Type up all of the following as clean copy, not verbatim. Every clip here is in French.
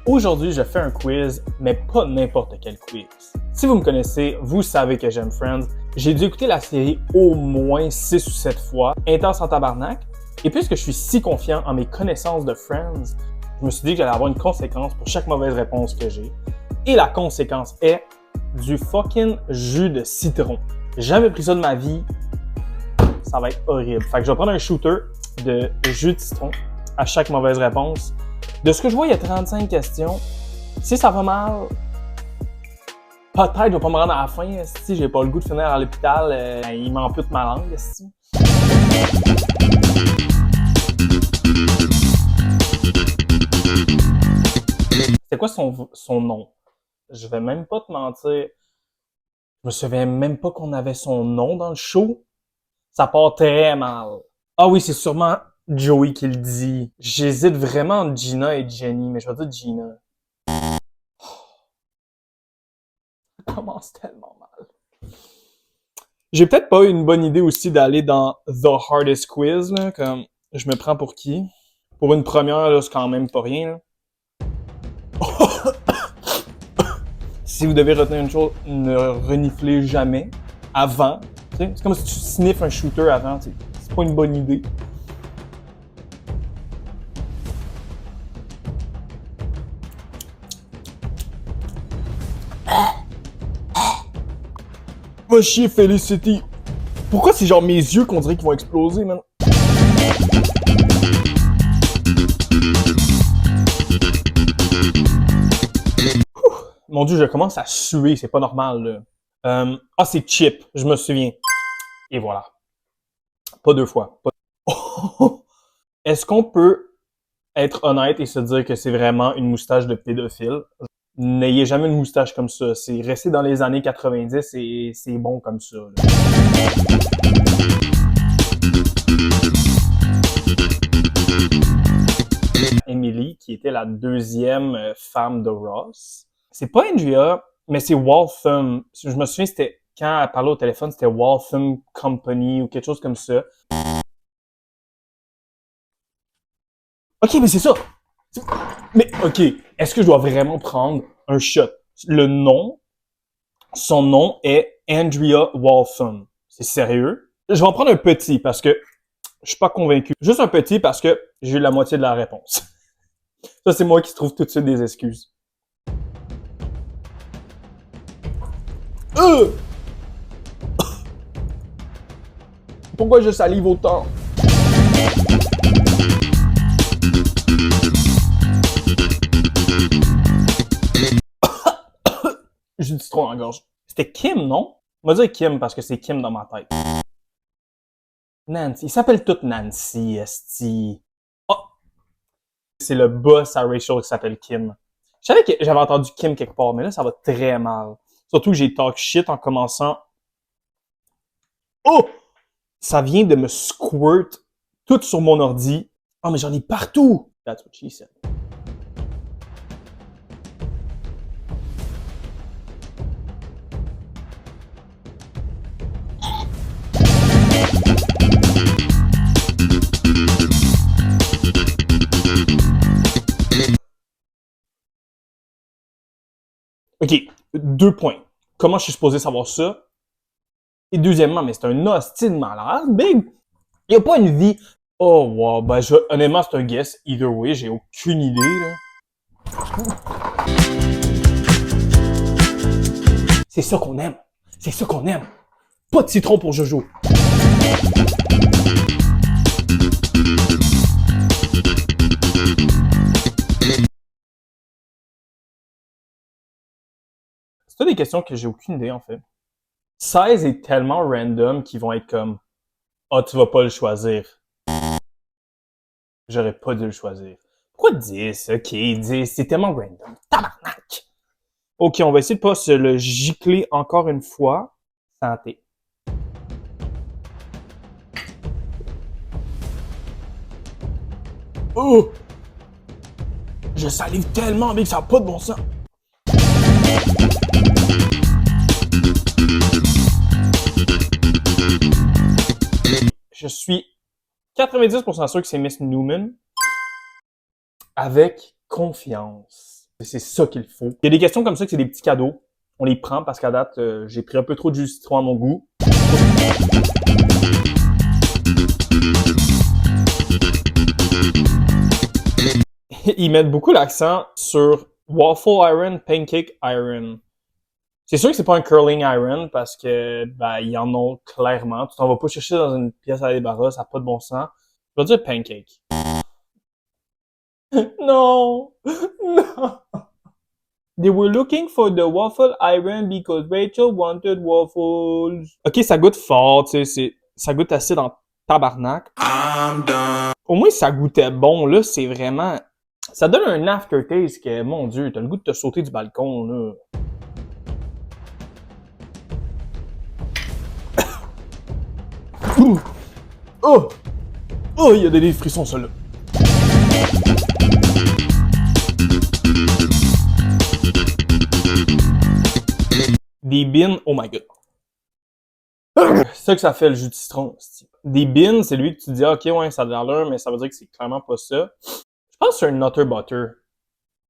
Aujourd'hui, je fais un quiz, mais pas n'importe quel quiz. Si vous me connaissez, vous savez que j'aime Friends. J'ai dû écouter la série au moins 6 ou 7 fois, intense en tabarnak. Et puisque je suis si confiant en mes connaissances de Friends, je me suis dit que j'allais avoir une conséquence pour chaque mauvaise réponse que j'ai. Et la conséquence est du fucking jus de citron. J'ai jamais pris ça de ma vie. Ça va être horrible. Fait que je vais prendre un shooter de jus de citron à chaque mauvaise réponse. De ce que je vois, il y a 35 questions. Si ça va mal, peut-être je vais pas me rendre à la fin. Si j'ai pas le goût de finir à l'hôpital, il m'ampute ma langue. Si. C'est quoi son nom? Je vais même pas te mentir. Je me souviens même pas qu'on avait son nom dans le show. Ça part très mal. Ah oui, c'est sûrement Joey qui le dit. J'hésite vraiment entre Gina et Jenny, mais je vais dire Gina. Ça commence tellement mal. J'ai peut-être pas eu une bonne idée aussi d'aller dans The Hardest Quiz, là, comme je me prends pour qui? Pour une première, là, c'est quand même pas rien, là. Si vous devez retenir une chose, ne reniflez jamais avant. T'sais, c'est comme si tu sniffes un shooter avant. T'sais. C'est pas une bonne idée. Va chier, Felicity. Pourquoi c'est genre mes yeux qu'on dirait qu'ils vont exploser, man? Mon Dieu, je commence à suer, c'est pas normal, là. C'est Chip, je me souviens. Et voilà. Pas deux fois. Est-ce qu'on peut être honnête et se dire que c'est vraiment une moustache de pédophile? N'ayez jamais une moustache comme ça. C'est resté dans les années 90 et c'est bon comme ça, là. Emily, qui était la deuxième femme de Ross. C'est pas Andrea, mais c'est Waltham. Je me souviens, c'était quand elle parlait au téléphone, c'était Waltham Company ou quelque chose comme ça. Ok, mais c'est ça! Mais ok, est-ce que je dois vraiment prendre un shot? Son nom est Andrea Waltham. C'est sérieux? Je vais en prendre un petit parce que je suis pas convaincu. Juste un petit parce que j'ai eu la moitié de la réponse. Ça, c'est moi qui trouve tout de suite des excuses. Pourquoi je salive autant? J'ai du citron dans la gorge. C'était Kim, non? On va dire Kim parce que c'est Kim dans ma tête. Nancy. Ils s'appellent tous Nancy, esti. Oh! C'est le boss à Rachel qui s'appelle Kim. Je savais que j'avais entendu Kim quelque part, mais là, ça va très mal. Surtout que j'ai talk shit en commençant. Oh! Ça vient de me squirt tout sur mon ordi. Oh, mais j'en ai partout! That's what she said. OK, 2 points. Comment je suis supposé savoir ça? Et deuxièmement, mais c'est un hostie de malade, big! Il n'y a pas une vie. Oh, wow, ben, honnêtement, c'est un guess. Either way, j'ai aucune idée, là. C'est ça qu'on aime. C'est ça qu'on aime. Pas de citron pour Jojo. C'est des questions que j'ai aucune idée, en fait. 16 est tellement random qu'ils vont être comme « Ah, tu vas pas le choisir. » J'aurais pas dû le choisir. Pourquoi 10? Ok, 10, c'est tellement random. Tabarnak! Ok, on va essayer de pas se le gicler encore une fois. Santé. Oh! Je salive tellement, mais que ça n'a pas de bon sens. Je suis 90% sûr que c'est Miss Newman. Avec confiance. C'est ça qu'il faut. Il y a des questions comme ça que c'est des petits cadeaux. On les prend parce qu'à date, j'ai pris un peu trop de jus de citron à mon goût. Ils mettent beaucoup l'accent sur waffle iron, pancake iron. C'est sûr que c'est pas un curling iron parce que ils en ont clairement. Tu t'en vas pas chercher dans une pièce à débarras, ça n'a pas de bon sens. Je vais dire pancake. Non! Non! They were looking for the waffle iron because Rachel wanted waffles. Ok, ça goûte fort, tu sais, ça goûte assez dans tabarnak. I'm done. Au moins, ça goûtait bon, là, c'est vraiment... Ça donne un aftertaste que, mon Dieu, t'as le goût de te sauter du balcon, là. Oh! Oh, il y a des frissons, ça, là. Des beans, oh my god. C'est ça que ça fait le jus de citron. Des beans, c'est lui que tu dis, ok, ouais, ça a de l'allure, mais ça veut dire que c'est clairement pas ça. Je pense que c'est un Nutter Butter.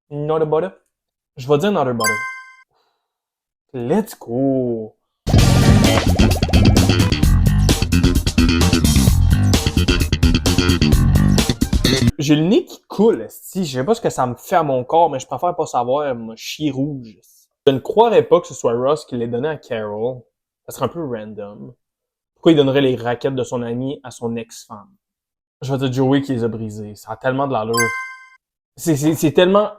Nutter Butter? Je vais dire Nutter Butter. Let's go! J'ai le nez qui coule, je sais pas ce que ça me fait à mon corps, mais je préfère pas savoir, me chier rouge. Je ne croirais pas que ce soit Ross qui l'ait donné à Carol. Ça serait un peu random. Pourquoi il donnerait les raquettes de son ami à son ex-femme? Je vais dire Joey qui les a brisées. Ça a tellement de l'allure. C'est tellement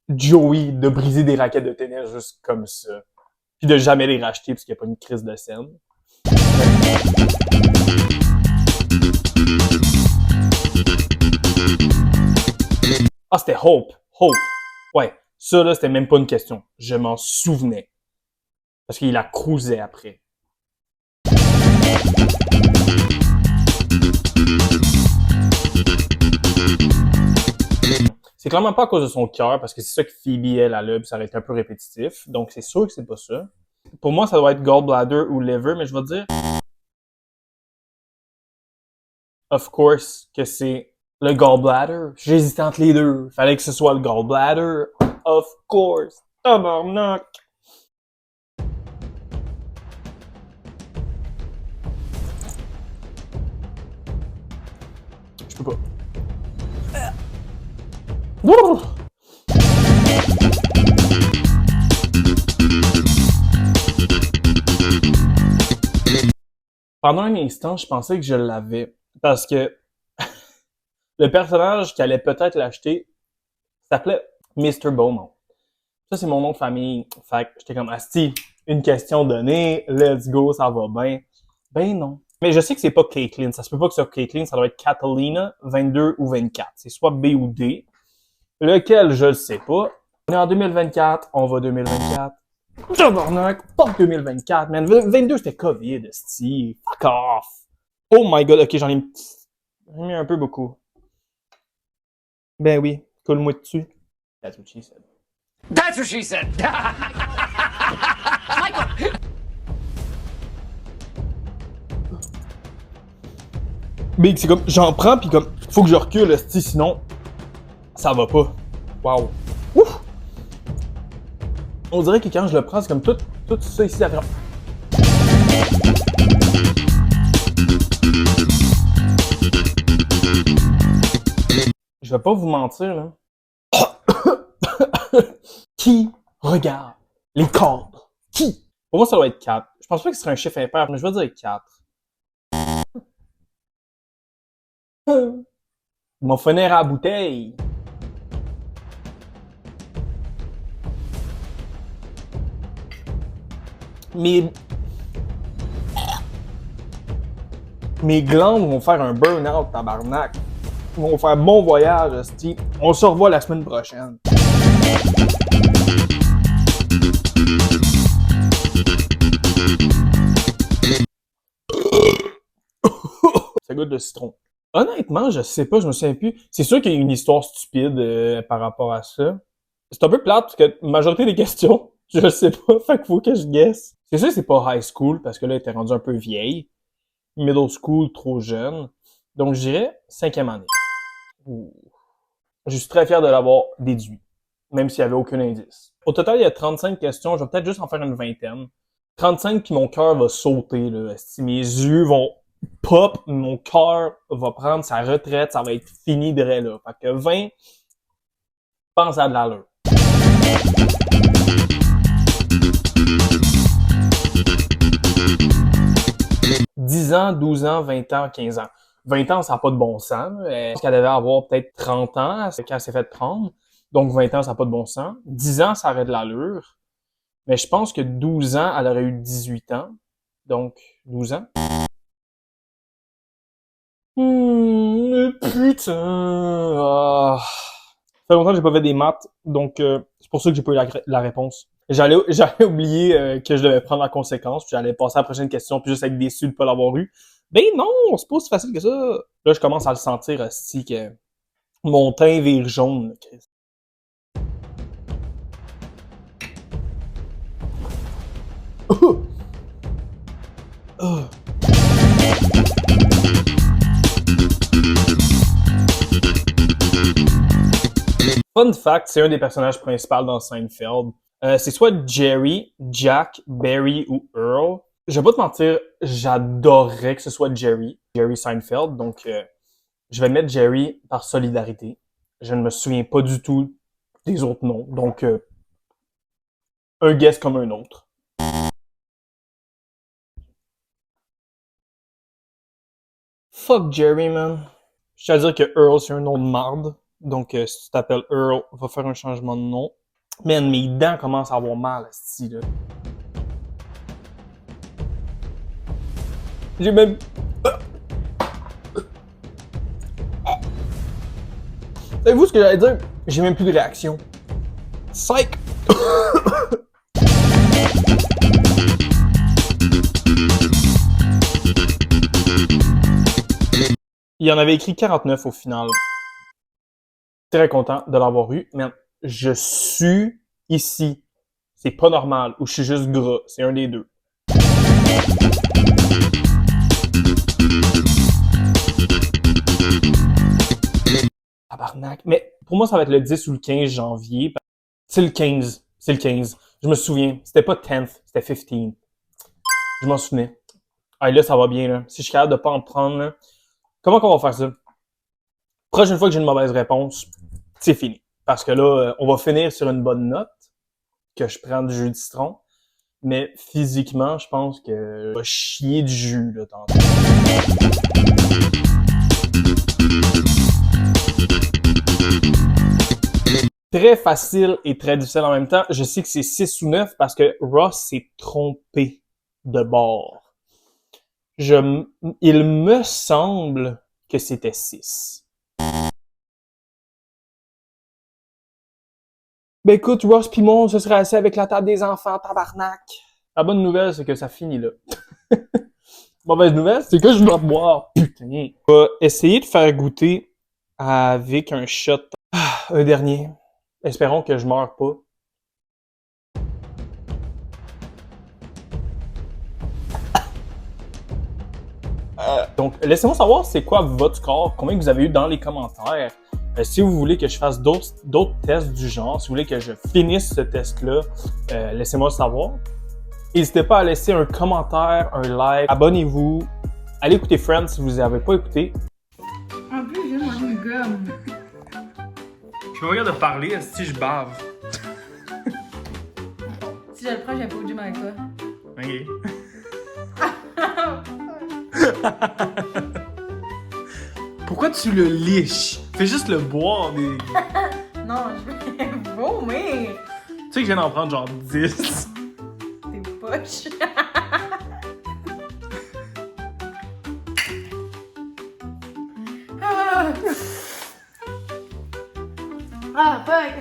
Joey de briser des raquettes de tennis juste comme ça. Puis de jamais les racheter parce qu'il n'y a pas une crise de scène. Ah, c'était Hope. Hope. Ouais. Ça, là, c'était même pas une question. Je m'en souvenais. Parce qu'il la cruisait après. C'est clairement pas à cause de son cœur, parce que c'est ça que Phoebe, elle a là, puis ça aurait été un peu répétitif. Donc, c'est sûr que c'est pas ça. Pour moi, ça doit être gallbladder ou liver, mais je vais dire... Of course, que c'est le gallbladder. J'hésitais entre les deux. Fallait que ce soit le gallbladder. Of course. Tabarnak. Je peux pas. Pendant un instant, je pensais que je l'avais. Parce que le personnage qui allait peut-être l'acheter s'appelait Mr. Beaumont. Ça, c'est mon nom de famille. Fait que j'étais comme, asti, une question donnée, let's go, ça va bien. Ben non. Mais je sais que c'est pas Caitlyn. Ça se peut pas que ce soit Caitlyn. Ça doit être Catalina, 22 ou 24. C'est soit B ou D. Lequel, je le sais pas. On est en 2024. On va 2024. Tabarnak, pas 2024, man. 22, c'était COVID, esti. Fuck off. Oh my god. Ok, j'en ai mis un peu beaucoup. Ben oui. Coule-moi dessus. That's what she said. That's what she said. Michael. Big, c'est comme, j'en prends pis comme, faut que je recule, esti, sinon, ça va pas. Wow. Ouf! On dirait que quand je le prends, c'est comme tout ça ici à faire. Je vais pas vous mentir, là. Qui regarde les cadres? Qui? Pour moi, ça doit être 4. Je pense pas que ce serait un chiffre impair, mais je vais dire 4. Mon fenêtre à la bouteille. Mes glandes vont faire un burn-out, tabarnak. Ils vont faire bon voyage, hostie. On se revoit la semaine prochaine. Ça goûte de citron. Honnêtement, je sais pas, je me souviens plus. C'est sûr qu'il y a une histoire stupide par rapport à ça. C'est un peu plate parce que la majorité des questions, je sais pas, fait qu'il faut que je guesse. C'est sûr que c'est pas high school parce que là, elle était rendue un peu vieille. Middle school, trop jeune. Donc, je dirais 5e année. Ouh. Je suis très fier de l'avoir déduit, même s'il n'y avait aucun indice. Au total, il y a 35 questions. Je vais peut-être juste en faire une vingtaine. 35, puis mon cœur va sauter, là. Mes yeux vont pop, mon cœur va prendre sa retraite, ça va être fini de là. Fait que 20, pense à de l'allure. « 10 ans, 12 ans, 20 ans, 15 ans. 20 ans, ça n'a pas de bon sens. Je pense qu'elle devait avoir peut-être 30 ans quand elle s'est fait prendre. Donc 20 ans, ça n'a pas de bon sens. 10 ans, ça aurait de l'allure. Mais je pense que 12 ans, elle aurait eu 18 ans. Donc 12 ans. Putain. Ah. Ça fait longtemps que j'ai pas fait des maths, donc c'est pour ça que j'ai pas eu la réponse. J'allais oublier que je devais prendre la conséquence, puis j'allais passer à la prochaine question, puis juste être déçu de pas l'avoir eu. Ben non, c'est pas aussi facile que ça. Là, je commence à le sentir, hostie, que mon teint vire jaune. Oh! Oh! Fun fact, c'est un des personnages principaux dans Seinfeld. C'est soit Jerry, Jack, Barry ou Earl. Je vais pas te mentir, j'adorerais que ce soit Jerry Seinfeld, donc je vais mettre Jerry par solidarité. Je ne me souviens pas du tout des autres noms, donc un guess comme un autre. Fuck Jerry, man. Je tiens à dire que Earl, c'est un nom de marde. Donc, si tu t'appelles Earl, va faire un changement de nom. Man, mes dents commencent à avoir mal, esti, là. J'ai même... Savez-vous ce que j'allais dire? J'ai même plus de réaction. Psych! Il en avait écrit 49 au final. Très content de l'avoir eu. Mais je suis ici. C'est pas normal. Ou je suis juste gras. C'est un des deux. Tabarnak. Mais pour moi, ça va être le 10 ou le 15 janvier. C'est le 15. C'est le 15. Je me souviens. C'était pas 10th, c'était 15. Je m'en souvenais. Ah, là, ça va bien, là. Si je suis capable de pas en prendre, là. Comment qu'on va faire ça? Prochaine fois que j'ai une mauvaise réponse, c'est fini. Parce que là, on va finir sur une bonne note, que je prends du jus de citron. Mais physiquement, je pense que je vais chier du jus, là, tantôt. Très facile et très difficile en même temps. Je sais que c'est 6 ou 9 parce que Ross s'est trompé de bord. Il me semble que c'était 6. Ben écoute, Ross pis moi, on se serait assis avec la table des enfants, tabarnak. La bonne nouvelle, c'est que ça finit là. Mauvaise nouvelle, c'est que je dois boire. Putain. On va essayer de faire goûter avec un shot. Un dernier. Espérons que je meure pas. Donc, laissez-moi savoir c'est quoi votre score, combien vous avez eu dans les commentaires. Si vous voulez que je fasse d'autres tests du genre, si vous voulez que je finisse ce test-là, laissez-moi savoir. N'hésitez pas à laisser un commentaire, un like, abonnez-vous, allez écouter Friends si vous n'avez pas écouté. En plus, j'ai mangé une gomme. Je me regarde de parler si je bave. Si je le prends, je viens pas au gym avec toi. Ok. Pourquoi tu le liches? Fais juste le boire. Non, je vais vomir. Tu sais que je viens d'en prendre genre 10. T'es poche. Ah, fuck.